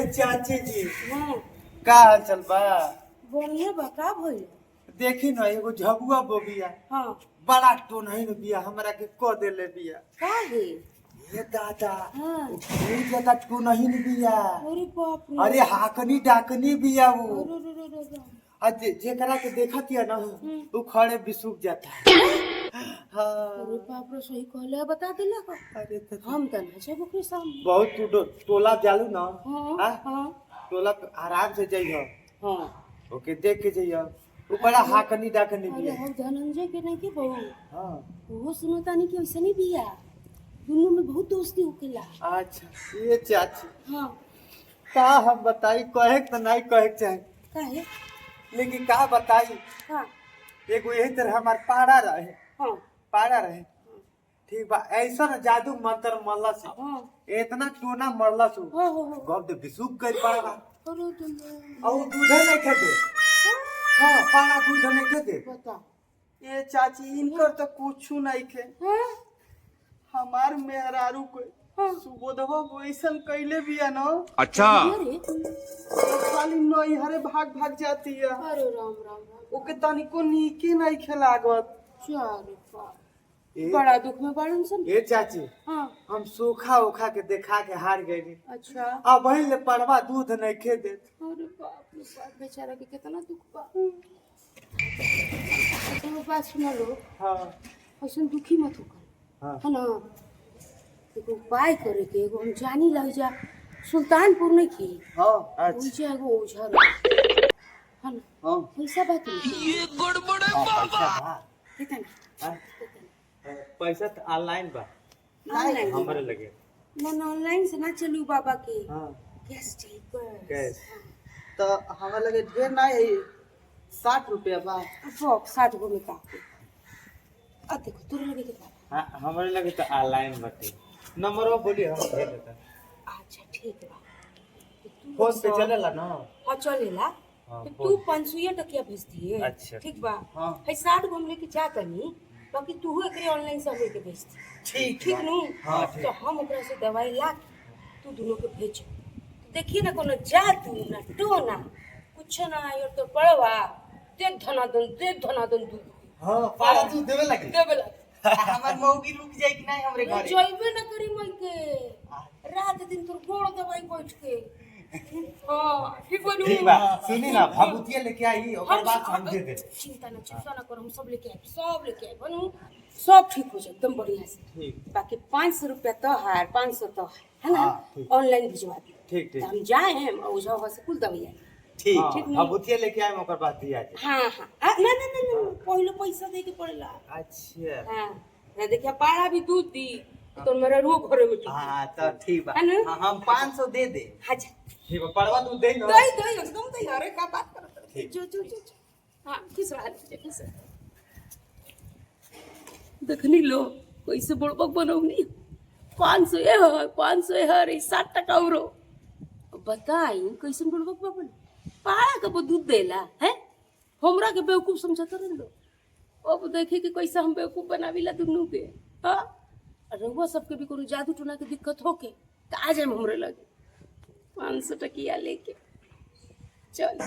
चाची जी हाँ का हाल चल बा? बढ़िया बा का भइल? देखी न एगो झबुआ बोबिया हाँ बड़ा टोनही न बिया हमरा के क देले बिया। का है? ये दादा हाँ बहुत ज्यादा टोनही न बिया। अरे बाप रे। अरे हाकनी डाकनी बिया वो। अरे रे रे रे रे। आज जेकरा के देखतिया ना वो खड़े बिसुक जाता है। अरे हाँ बाप रे सही कहले बता दिला का। अरे तो हम त ना छे बकरी सामने। बहुत टोला जालू ना। हाँ हाँ हाँ टोला पे आराम से जाइयो। हाँ ओके देख के जाइयो। वो बड़ा हाकनी डाकनी अरे बिया। हम धनंजय के नहीं के बहू हाँ वो सुनो तानी कि वैसे नहीं बिया दोनों में बहुत दोस्ती होकेला। अच्छा ये चाची हाँ का हम बताई कहे तो नहीं कहे के चाहे का है? लेकिन का बताई हाँ एगो यही तरह हमार पाड़ा रहे हाँ पाड़ा रहे ठीक बा ऐसा न जादू मंत्र मरला से हाँ इतना टोना मरला से हाँ हाँ गब दे बिसुक गई पाड़ा अरे तुम और दूधे नहीं खेते हाँ पाड़ा दूध नहीं खेते बता ये चाची इनकर तो कुछ नहीं खे हाँ हमार मेहरारू को हाँ सुबोधवा वैसन कैले बिया न अच्छा अरे खाली नई हरे भाग भाग जाती है अरे राम राम राम ओके तनिको नीके नहीं खेलागत चारे बाप ए, बड़ा दुख में पड़न सन। ए चाची हाँ हम सूखा उखा के देखा के हार गए अच्छा अब वही ले पड़वा दूध नहीं खे दे अरे बाप रे बाप बेचारा के कितना दुख बा। तो बात सुना लो हाँ ऐसा दुखी मत होकर हाँ है ना एगो उपाय करे के एगो हम जानी लग जा सुल्तानपुर नहीं की हाँ अच्छा ओइजा एगो ओझा रहे है ना हाँ पैसा बात नहीं पैसा बा कितना हाँ, पैसा तो ऑनलाइन बा ऑनलाइन हमारे लगे ना ऑनलाइन से ना चलू बाबा के हाँ कैश चाहिए बस कैश तो हमारे लगे ढेर नहीं है 60 रुपया बा बॉक्स 60 गो में काफी अब देखो तोरे लगे कितना हाँ हमारे लगे तो ऑनलाइन बाटे नंबर वो बोली हम भेज देता अच्छा ठीक बा तो तू फोन पे चलेला ना हाँ चलेला हाँ, तो बोल। तू 500 टकिया भेज दिए अच्छा। ठीक बा हाँ। है 60 गो हम लेके जात नहीं बाकी तू एकरे ऑनलाइन सब लेके भेज दी ठीक ठीक नु हाँ, ठीक। तो हम ओकरा से दवाई ला के तू दोनों के भेज तो देखिए ना कोनो जादू ना टोना कुछ ना आयो तो पड़वा दे धनादन दू हाँ पाला तू देवे लगे देबे ला हमार मौगी रुक जाए कि नहीं हमरे घरे जइबे ना करी मई के रात दिन तोर गोड़ दवाई बैठ के हाँ ठीक बा ठीक बा सुनी ना भभूतिया लेके आई ओकर बाद हम दे दे चिंता ना करो हम सब लेके आए बनू सब ठीक हो जाए एकदम बढ़िया से ठीक बाकी 500 रुपया तो है 500 तो है ना हाँ, ठीक। ऑनलाइन भिजवा दी ठीक ठीक तो हम जाए ओझा ओझा से कुल दवाई आई ठीक ठीक ठीक नहीं। भभूतिया लेके आए ओकर बाद दिया दे हाँ हाँ ना ना ना ना पहले पैसा दे के पड़ेला अच्छा हाँ ना देखिए पाड़ा भी दूध दी तो मेरा रो घरे में हाँ तो ठीक बा है ना? हाँ, हम 500 दे दे हाँ जा ठीक बा पड़वा तू दे ना दई दई एकदम दई अरे का बात करत रहे। ठीक। जो हाँ किस रहा किस देखनी लो कैसे बड़बक बनौनी 500 ये है 500 ये है रे 60 टका औरो बताई कैसे बड़बक बन पाड़ा का दूध देला है हमरा के बेवकूफ समझत रहन लो अब देखे कि कैसे हम बेवकूफ बनाविला दुनू के हां रहुआ सबके भी कोनो जादू टोना के दिक्कत होके त आ जाए हमरे लगे 500 टकिया लेके चल